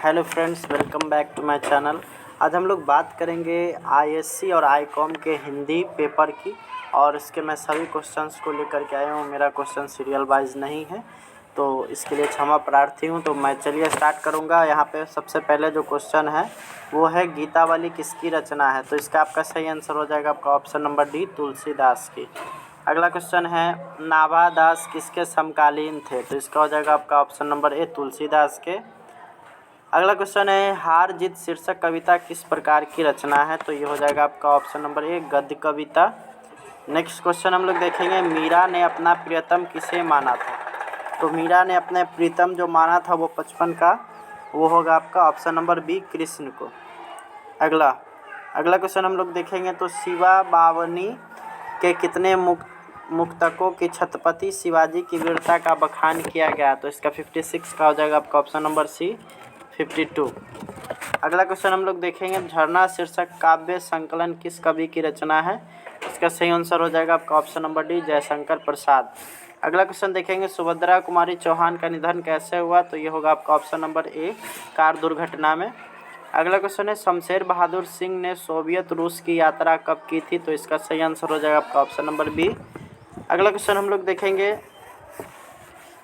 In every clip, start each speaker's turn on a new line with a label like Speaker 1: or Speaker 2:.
Speaker 1: Hello friends, welcome back to my channel. आज हम लोग बात करेंगे आईएससी और आईकॉम के हिंदी पेपर की। और इसके मैं सभी क्वेश्चंस को लेकर के आया हूँ। मेरा क्वेश्चन सीरियल वाइज नहीं है, तो इसके लिए क्षमा प्रार्थी हूँ। तो मैं चलिए स्टार्ट करूँगा। यहाँ पे सबसे पहले जो क्वेश्चन है वो है गीतावली किसकी रचना है। तो इसका आपका सही आंसर हो जाएगा आपका ऑप्शन नंबर डी, तुलसीदास की। अगला क्वेश्चन है नाभादास किसके समकालीन थे। तो इसका हो जाएगा आपका ऑप्शन नंबर ए, तुलसीदास के। अगला क्वेश्चन है हार जीत शीर्षक कविता किस प्रकार की रचना है। तो ये हो जाएगा आपका ऑप्शन नंबर ए, गद्य कविता। नेक्स्ट क्वेश्चन हम लोग देखेंगे मीरा ने अपना प्रियतम किसे माना था। तो मीरा ने अपने प्रीतम जो माना था वो 55 का, वो होगा आपका ऑप्शन नंबर बी, कृष्ण को। अगला क्वेश्चन हम लोग देखेंगे तो शिवा बावनी के कितने मुक्तकों की छत्रपति शिवाजी की वीरता का बखान किया गया। तो इसका 56 का हो जाएगा आपका ऑप्शन नंबर सी, 52। अगला क्वेश्चन हम लोग देखेंगे झरना शीर्षक काव्य संकलन किस कवि की रचना है। इसका सही आंसर हो जाएगा आपका option number D, Jaishankar Prasad. अगला क्वेश्चन देखेंगे सुभद्रा कुमारी चौहान का निधन कैसे हुआ। तो ये होगा आपका ऑप्शन नंबर ए, कार दुर्घटना में। अगला क्वेश्चन है शमशेर बहादुर सिंह ने सोवियत रूस की यात्रा कब की थी। तो इसका सही आंसर हो जाएगा आपका ऑप्शन नंबर बी। अगला क्वेश्चन हम लोग देखेंगे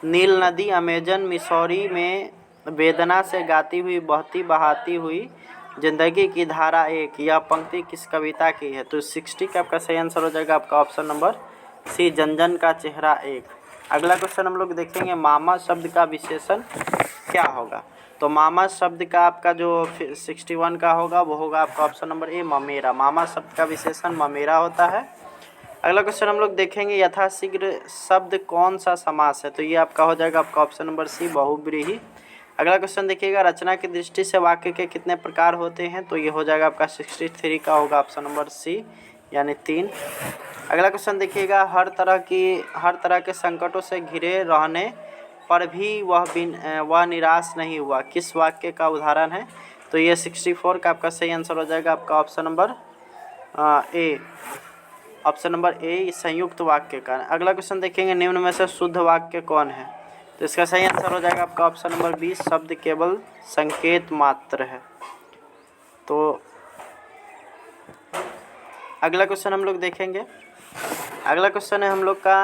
Speaker 1: नील नदी अमेजन मिसौरी में वेदना से गाती हुई बहती बहाती हुई जिंदगी की धारा एक, यह पंक्ति किस कविता की है। तो 60 का आपका सही आंसर हो जाएगा आपका ऑप्शन नंबर सी, जनजन का चेहरा एक। अगला क्वेश्चन हम लोग देखेंगे मामा शब्द का विशेषण क्या होगा। तो मामा शब्द का आपका जो 61 का होगा वो होगा आपका ऑप्शन नंबर ए, ममेरा। मामा शब्द का विशेषण ममेरा होता है। अगला क्वेश्चन हम लोग देखेंगे यथाशीघ्र शब्द कौन सा समास है। तो ये आपका हो जाएगा आपका ऑप्शन नंबर सी, बहुब्रीहि। अगला क्वेश्चन देखिएगा रचना की दृष्टि से वाक्य के कितने प्रकार होते हैं। तो ये हो जाएगा आपका 63 का होगा ऑप्शन नंबर सी, यानी 3। अगला क्वेश्चन देखिएगा हर तरह के संकटों से घिरे रहने पर भी वह निराश नहीं हुआ, किस वाक्य का उदाहरण है। तो ये 64 का आपका सही आंसर हो जाएगा आपका option number A, option number A, संयुक्त वाक्य का। अगला क्वेश्चन देखेंगे निम्न में से शुद्ध वाक्य कौन है। तो इसका सही आंसर हो जाएगा आपका ऑप्शन नंबर 20, शब्द केवल संकेत मात्र है। तो अगला क्वेश्चन हम लोग देखेंगे, अगला क्वेश्चन है हम लोग का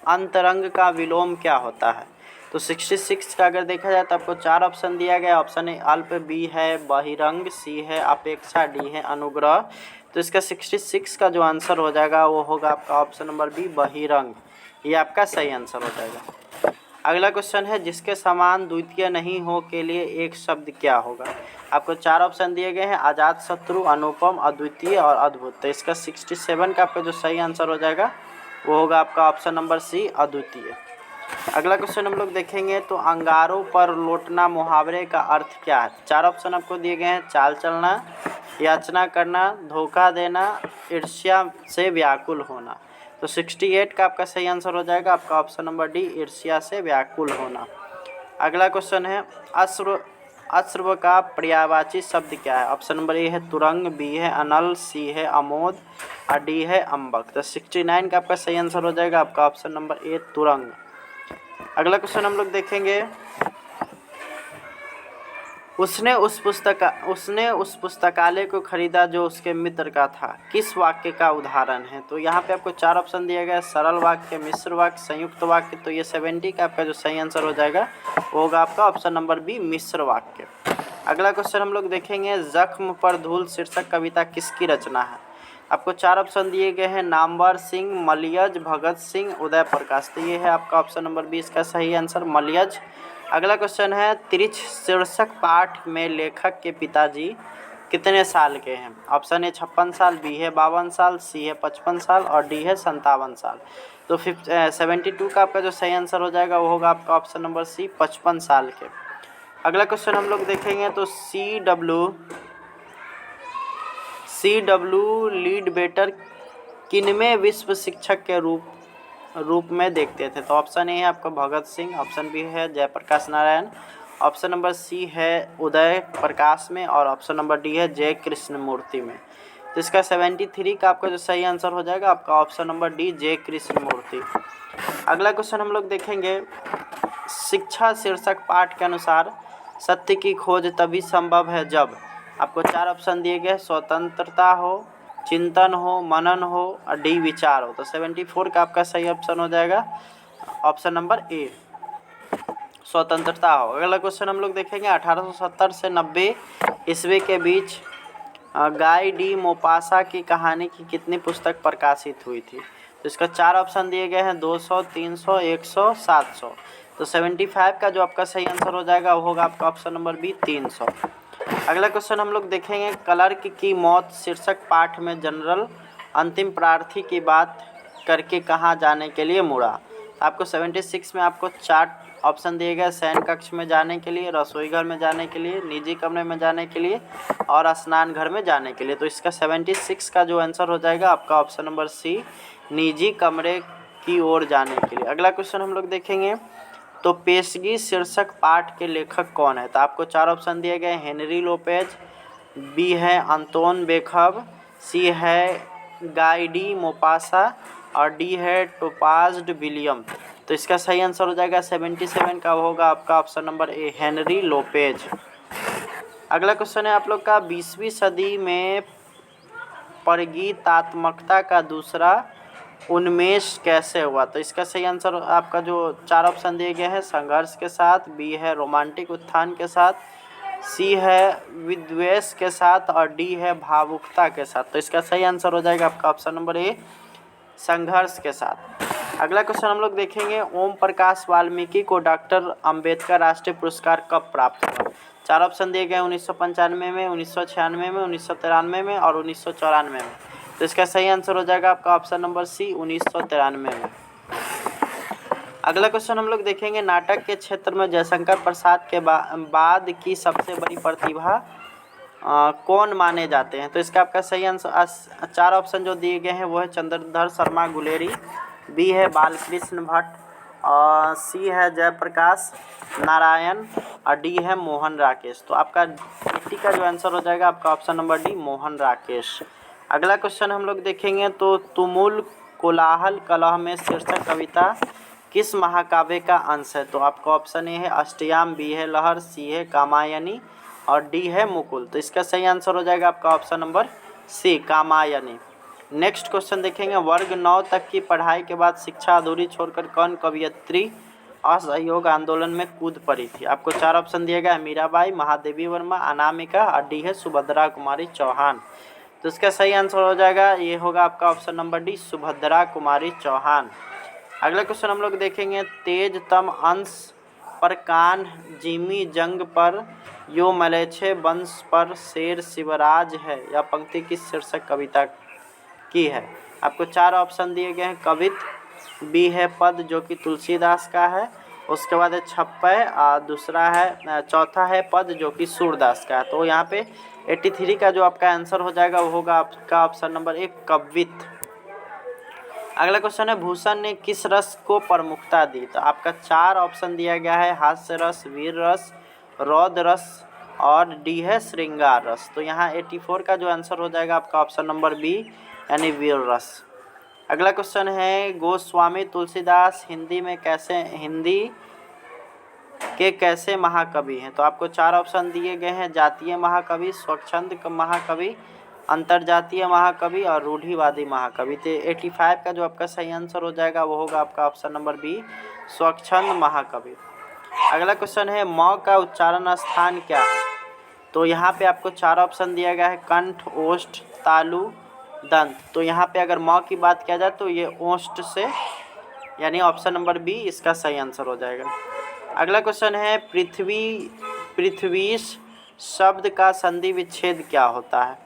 Speaker 1: अंतरंग का विलोम क्या होता है। तो 66 का अगर देखा जाए तो आपको 4 ऑप्शन दिया गया। ऑप्शन ए अल्प, बी है बहिरंग, सी है अपेक्षा, डी है अनुग्रह। तो इसका 66 का जो आंसर हो जाएगा वो होगा आपका ऑप्शन नंबर बी, बहिरंग। ये आपका सही आंसर हो जाएगा। अगला क्वेश्चन है जिसके समान द्वितीय नहीं हो के लिए एक शब्द क्या होगा। आपको 4 ऑप्शन दिए गए हैं, अजात शत्रु, अनुपम, अद्वितीय और अद्भुत। तो इसका 67 का आपका जो सही आंसर हो जाएगा वो होगा आपका ऑप्शन नंबर सी, अद्वितीय। अगला क्वेश्चन हम लोग देखेंगे तो अंगारों पर लौटना मुहावरे का अर्थ क्या है। 4 ऑप्शन आपको दिए गए हैं, चाल चलना, याचना करना, धोखा देना, ईर्ष्या से व्याकुल होना। तो 68 का आपका सही आंसर हो जाएगा आपका ऑप्शन नंबर डी, ईर्ष्या से व्याकुल होना। अगला क्वेश्चन है अश्रव का पर्यायवाची शब्द क्या है। ऑप्शन नंबर ए है तुरंग, बी है अनल, सी है अमोद और डी है अम्बक। तो 69 का आपका सही आंसर हो जाएगा आपका ऑप्शन नंबर ए, तुरंग। अगला क्वेश्चन हम लोग देखेंगे उसने उस पुस्तकालय को खरीदा जो उसके मित्र का था, किस वाक्य का उदाहरण है। तो यहाँ पे आपको 4 ऑप्शन दिया गया है, सरल वाक्य, मिश्र वाक्य, संयुक्त वाक्य। तो ये 70 का आपका जो सही आंसर हो जाएगा वो होगा आपका ऑप्शन नंबर बी, मिश्र वाक्य। अगला क्वेश्चन हम लोग देखेंगे जख्म पर धूल शीर्षक कविता किसकी रचना है। आपको 4 ऑप्शन दिए गए हैं, नामवर सिंह, मलयज, भगत सिंह, उदय प्रकाश। तो ये है आपका ऑप्शन नंबर बी, इसका सही आंसर मलयज। अगला क्वेश्चन है तिरछ शीर्षक पाठ में लेखक के पिताजी कितने साल के हैं। ऑप्शन ए 56 साल, बी है 52 साल, सी है 55 साल और डी है 57 साल। तो 72 का आपका जो सही आंसर हो जाएगा वो होगा आपका ऑप्शन नंबर सी, 55 साल के। अगला क्वेश्चन हम लोग देखेंगे तो CW लीडबेटर किनमें विश्व शिक्षक के रूप में देखते थे। तो ऑप्शन ए है आपका भगत सिंह, ऑप्शन बी है Jayaprakash Narayan, option number c है उदय प्रकाश में और ऑप्शन नंबर डी है जय कृष्ण मूर्ति में। तो इसका 73 का आपका जो सही आंसर हो जाएगा आपका ऑप्शन नंबर डी, जय कृष्ण मूर्ति। अगला क्वेश्चन हम लोग देखेंगे शिक्षा शीर्षक पाठ के अनुसार सत्य की खोज तभी संभव है जब, आपको 4 ऑप्शन दिए गए, स्वतंत्रता हो, चिंतन हो, मनन हो और डी विचार हो। तो 74 का आपका सही ऑप्शन हो जाएगा ऑप्शन नंबर ए, स्वतंत्रता हो। अगला क्वेश्चन हम लोग देखेंगे 1870 से 90 ईस्वी के बीच गाय डी मोपासा की कहानी की कितनी पुस्तक प्रकाशित हुई थी। तो इसका 4 ऑप्शन दिए गए हैं, 200, 300, 100, 700। तो 75 का जो आपका सही आंसर हो जाएगा वो होगा आपका ऑप्शन नंबर बी, 300। अगला क्वेश्चन हम लोग देखेंगे क्लर्क की मौत शीर्षक पाठ में जनरल अंतिम प्रार्थी की बात करके कहाँ जाने के लिए मुड़ा। आपको 76 में आपको 4 ऑप्शन दिए गए, शयन कक्ष में जाने के लिए, रसोई घर में जाने के लिए, निजी कमरे में जाने के लिए और स्नान घर में जाने के लिए। तो इसका 76 का जो आंसर हो जाएगा आपका ऑप्शन नंबर सी, निजी कमरे की ओर जाने के लिए। अगला क्वेश्चन हम लोग देखेंगे तो पेशगी शीर्षक पाठ के लेखक कौन है। तो आपको 4 ऑप्शन दिए गए, हेनरी लोपेज, बी है अंतोन बेखब, सी है गाय डी मोपासा और डी है टोपाज विलियम। तो इसका सही आंसर हो जाएगा 77 का होगा आपका option number A, Henry Lopez. अगला क्वेश्चन है आप लोग का 20वीं सदी में प्रगीतात्मकता का दूसरा उन्मेष कैसे हुआ। तो इसका सही आंसर आपका जो 4 ऑप्शन दिए गए हैं, संघर्ष के साथ, बी है रोमांटिक उत्थान के साथ, सी है विद्वेष के साथ और डी है भावुकता के साथ। तो इसका सही आंसर हो जाएगा आपका ऑप्शन नंबर ए, संघर्ष के साथ। अगला क्वेश्चन हम लोग देखेंगे ओम प्रकाश वाल्मीकि को डॉक्टर अंबेडकर राष्ट्रीय पुरस्कार कब प्राप्त हुआ। 4 ऑप्शन दिए गए 1995 में, 1996 में, 1993 में और 1994 में। तो इसका सही आंसर हो जाएगा आपका ऑप्शन नंबर सी, 1993 में। अगला क्वेश्चन हम लोग देखेंगे नाटक के क्षेत्र में जयशंकर प्रसाद के बाद की सबसे बड़ी प्रतिभा कौन माने जाते हैं। तो इसका आपका सही आंसर 4 ऑप्शन जो दिए गए हैं वो है चंद्रधर शर्मा गुलेरी, बी है बालकृष्ण भट्ट और सी है जयप्रकाश नारायण और डी है मोहन राकेश। तो आपका 80 का जो आंसर हो जाएगा आपका option number D, Mohan Rakesh. अगला क्वेश्चन हम लोग देखेंगे तो तुमुल कोलाहल कलह में शीर्षक कविता किस महाकाव्य का अंश है। तो आपका ऑप्शन ए है अष्टयाम, बी है लहर, सी है कामायनी और डी है मुकुल। तो इसका सही आंसर हो जाएगा आपका option number c, Kamayani. Next question देखेंगे वर्ग 9 तक की पढ़ाई के बाद शिक्षा अधूरी छोड़कर कौन कवयित्री असहयोग आंदोलन में कूद पड़ी थी। आपको 4 ऑप्शन दिया गया है, मीराबाई, महादेवी वर्मा, अनामिका और डी है सुभद्रा कुमारी चौहान। तो इसका सही आंसर हो जाएगा ये होगा आपका option number D, Subhadra Kumari Chauhan. अगला क्वेश्चन हम लोग देखेंगे तेजतम अंश पर कान जिमी जंग पर यो मलेच्छे वंश पर शेर शिवराज है, यह पंक्ति किस शीर्षक कविता की है। आपको 4 ऑप्शन दिए गए हैं, कवित, बी है पद जो कि तुलसीदास का है, उसके बाद है छप्पय और दूसरा है चौथा है पद जो कि सूरदास का है। तो यहाँ पे 83 का जो आपका आंसर हो जाएगा वो होगा आपका ऑप्शन नंबर 1, कवित। अगला क्वेश्चन है भूषण ने किस रस को प्रमुखता दी। तो आपका 4 ऑप्शन दिया गया है, हास्य रस, वीर रस, रौद्र रस और डी है श्रृंगार रस। तो यहाँ 84 का जो आंसर हो जाएगा आपका ऑप्शन नंबर बी, यानी वीर रस। अगला क्वेश्चन है गोस्वामी तुलसीदास हिंदी के कैसे महाकवि हैं। तो आपको 4 ऑप्शन दिए गए हैं, जातीय महाकवि, स्वच्छंद महाकवि, अंतर्जातीय महाकवि और रूढ़िवादी महाकवि। तो 85 का जो आपका सही आंसर हो जाएगा वो होगा आपका ऑप्शन नंबर बी, स्वच्छंद महाकवि। अगला क्वेश्चन है म का उच्चारण स्थान क्या है। तो यहाँ पे आपको 4 ऑप्शन दिया गया है, कंठ, ओष्ठ, तालु, दंत। तो यहाँ पे अगर म की बात किया जाए तो ये ओष्ठ से, यानी ऑप्शन नंबर बी इसका सही आंसर हो जाएगा। अगला क्वेश्चन है पृथ्वीश शब्द का संधि विच्छेद क्या होता है।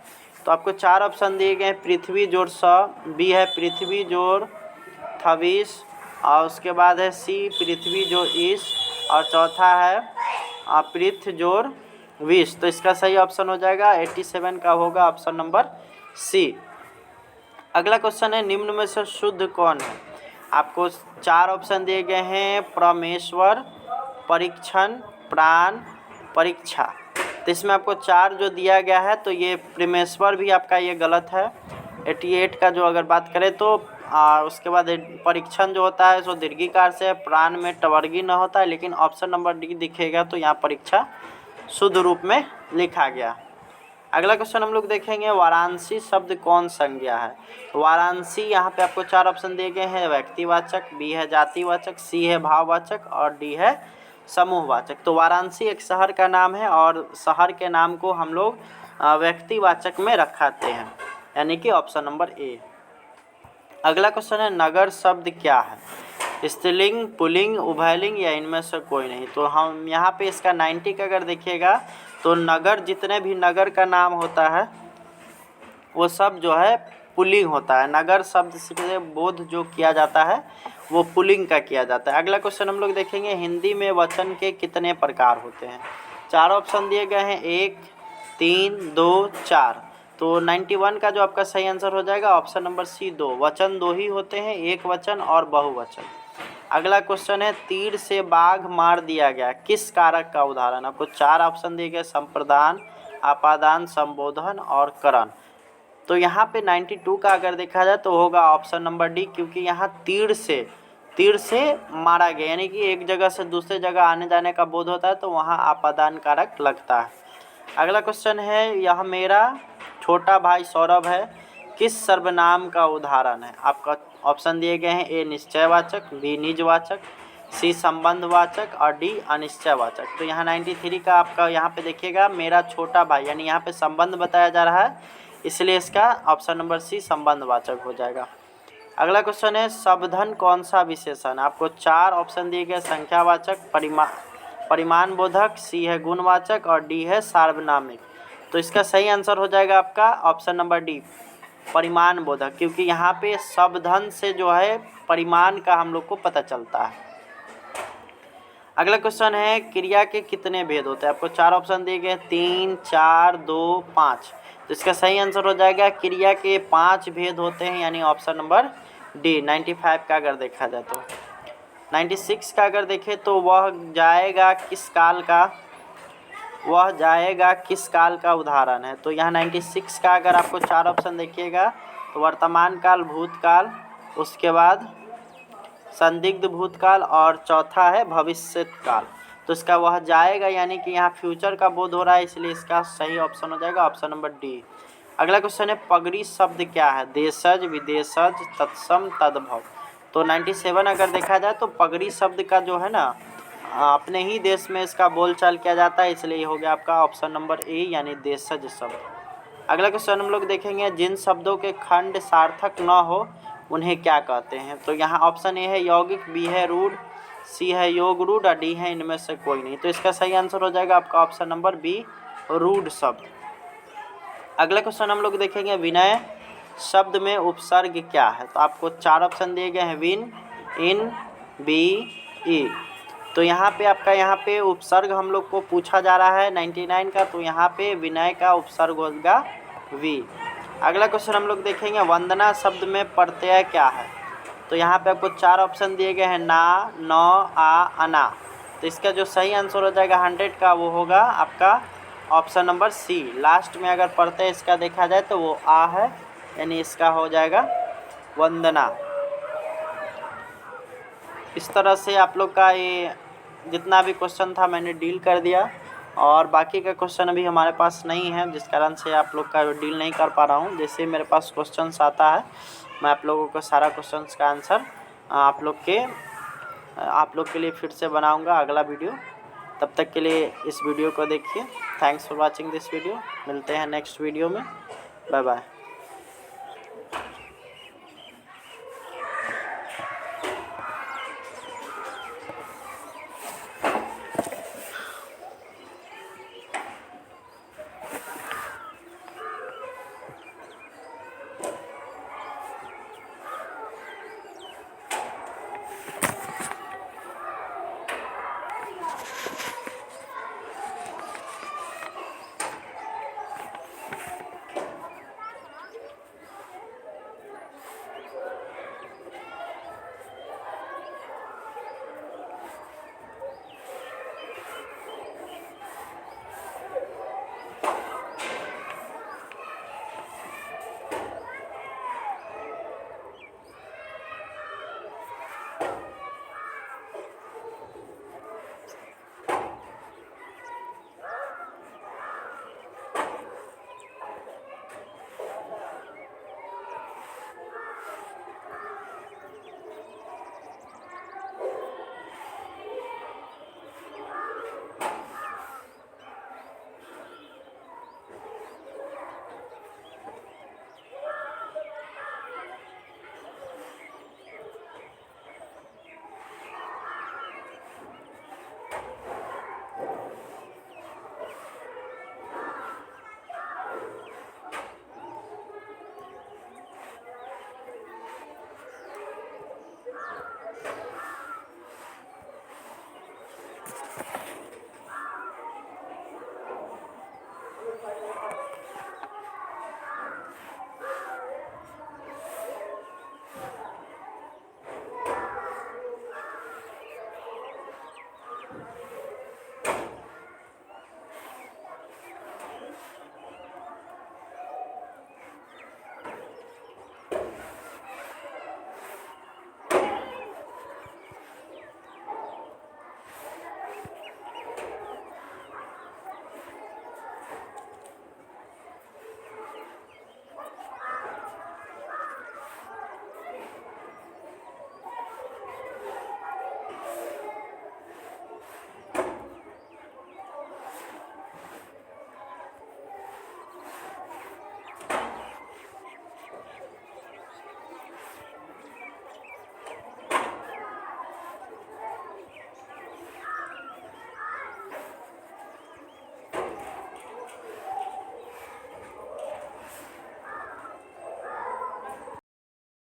Speaker 1: तो आपको 4 ऑप्शन दिए गए हैं, पृथ्वी जोड़ स, बी है पृथ्वी जोड़ थवीस और उसके बाद है सी पृथ्वी जोड़ ईश और चौथा है पृथ जोड़ विष। तो इसका सही ऑप्शन हो जाएगा 87 का होगा ऑप्शन नंबर सी। अगला क्वेश्चन है निम्न में से शुद्ध कौन है। आपको 4 ऑप्शन दिए गए हैं, परमेश्वर, परीक्षण, प्राण, परीक्षा। तो इसमें आपको 4 जो दिया गया है तो ये परमेश्वर भी आपका ये गलत है। 88 का जो अगर बात करें तो उसके बाद परीक्षण जो होता है सो दीर्घिकार से, प्राण में टवर्गी न होता है, लेकिन ऑप्शन नंबर डी दिखेगा तो यहाँ परीक्षा शुद्ध रूप में लिखा गया। अगला क्वेश्चन हम लोग देखेंगे, वाराणसी शब्द कौन संज्ञा है। वाराणसी यहाँ पे आपको 4 ऑप्शन दिए गए हैं, व्यक्तिवाचक, बी है जातिवाचक, सी है भाववाचक और डी है समूहवाचक। तो वाराणसी एक शहर का नाम है और शहर के नाम को हम लोग व्यक्तिवाचक में रखाते हैं, यानी कि ऑप्शन नंबर ए। अगला क्वेश्चन है, नगर शब्द क्या है, स्त्रीलिंग, पुल्लिंग, उभयलिंग या इनमें से कोई नहीं। तो हम यहाँ पे इसका 90 का अगर देखिएगा तो नगर, जितने भी नगर का नाम होता है वो सब जो है पुल्लिंग होता है। नगर शब्द से बोध जो किया जाता है वो पुल्लिंग का किया जाता है। अगला क्वेश्चन हम लोग देखेंगे, हिंदी में वचन के कितने प्रकार होते हैं। 4 ऑप्शन दिए गए हैं, 1, 3, 2, 4। तो 91 का जो आपका सही आंसर हो जाएगा ऑप्शन नंबर सी 2। वचन 2 ही होते हैं, एक वचन और बहुवचन। अगला क्वेश्चन है, तीर से बाघ मार दिया गया, किस कारक का उदाहरण। आपको 4 ऑप्शन दिए गए, संप्रदान, आपादान, संबोधन और करण। तो यहाँ पे 92 का अगर देखा जाए तो होगा ऑप्शन नंबर डी, क्योंकि यहाँ तीर से मारा गया, यानी कि एक जगह से दूसरे जगह आने जाने का बोध होता है तो वहाँ आपादान कारक लगता है। अगला क्वेश्चन है, यह मेरा छोटा भाई सौरभ है, किस सर्वनाम का उदाहरण है। आपका ऑप्शन दिए गए हैं, ए निश्चयवाचक, बी निजवाचक, सी संबंधवाचक और डी अनिश्चयवाचक। तो यहाँ 93 का आपका यहाँ पे देखिएगा, मेरा छोटा भाई, यानी यहाँ पे संबंध बताया जा रहा है, इसलिए इसका ऑप्शन नंबर सी संबंधवाचक हो जाएगा। अगला क्वेश्चन है, शब्दन कौन सा विशेषण। आपको 4 ऑप्शन दिए गए, संख्यावाचक, परिमाण बोधक, सी है गुणवाचक और डी है सार्वनामिक। तो इसका सही आंसर हो जाएगा आपका ऑप्शन नंबर डी, परिमाण बोधक, क्योंकि यहाँ पे शब्दन से जो है परिमाण का हम लोग को पता चलता है। अगला क्वेश्चन है, क्रिया के कितने भेद होते हैं। आपको 4 ऑप्शन दिए गए, 3, 4, 2, 5। तो इसका सही आंसर हो जाएगा, क्रिया के 5 भेद होते हैं, यानी ऑप्शन नंबर डी। 95 का अगर देखा जाए तो 96 का अगर देखें तो वह जाएगा किस काल का उदाहरण है। तो यहाँ 96 का अगर आपको 4 ऑप्शन देखिएगा तो वर्तमान काल, भूतकाल, उसके बाद संदिग्ध भूतकाल और चौथा है भविष्यत काल। तो इसका वह जाएगा यानी कि यहाँ फ्यूचर का बोध हो रहा है, इसलिए इसका सही ऑप्शन हो जाएगा ऑप्शन नंबर डी। अगला क्वेश्चन है, पगड़ी शब्द क्या है, देशज, विदेशज, तत्सम, तद्भव। तो 97 अगर देखा जाए तो पगड़ी शब्द का जो है ना अपने ही देश में इसका बोलचाल किया जाता है, इसलिए ये हो गया आपका ऑप्शन नंबर ए, यानी देशज शब्द। अगला क्वेश्चन हम लोग देखेंगे, जिन शब्दों के खंड सार्थक न हो उन्हें क्या कहते हैं। तो यहाँ ऑप्शन ए है यौगिक, बी है रूढ़, सी है योग रूढ़ और डी है इनमें से कोई नहीं। तो इसका सही आंसर हो जाएगा आपका ऑप्शन नंबर बी, रूढ़ शब्द। अगला क्वेश्चन हम लोग देखेंगे, विनय शब्द में उपसर्ग क्या है। तो आपको 4 ऑप्शन दिए गए हैं, विन, इन, बी, ई। तो यहाँ पे उपसर्ग हम लोग को पूछा जा रहा है 99 का, तो यहाँ पे विनय का उपसर्ग होगा वी। अगला क्वेश्चन हम लोग देखेंगे, वंदना शब्द में प्रत्यय क्या है। तो यहाँ पे आपको 4 ऑप्शन दिए गए हैं, ना, न, आ, अना। तो इसका जो सही आंसर हो जाएगा 100 का वो होगा आपका ऑप्शन नंबर सी। लास्ट में अगर प्रत्यय इसका देखा जाए तो वो आ है, यानी इसका हो जाएगा वंदना। इस तरह से आप लोग का ये जितना भी क्वेश्चन था मैंने डील कर दिया, और बाकी का क्वेश्चन अभी हमारे पास नहीं है, जिस कारण से आप लोग का डील नहीं कर पा रहा हूँ। जैसे मेरे पास क्वेश्चंस आता है मैं आप लोगों को सारा क्वेश्चंस का आंसर आप लोग के लिए फिर से बनाऊंगा अगला वीडियो। तब तक के लिए इस वीडियो को देखिए। Thanks for watching this video. मिलते हैं नेक्स्ट वीडियो में। Bye bye.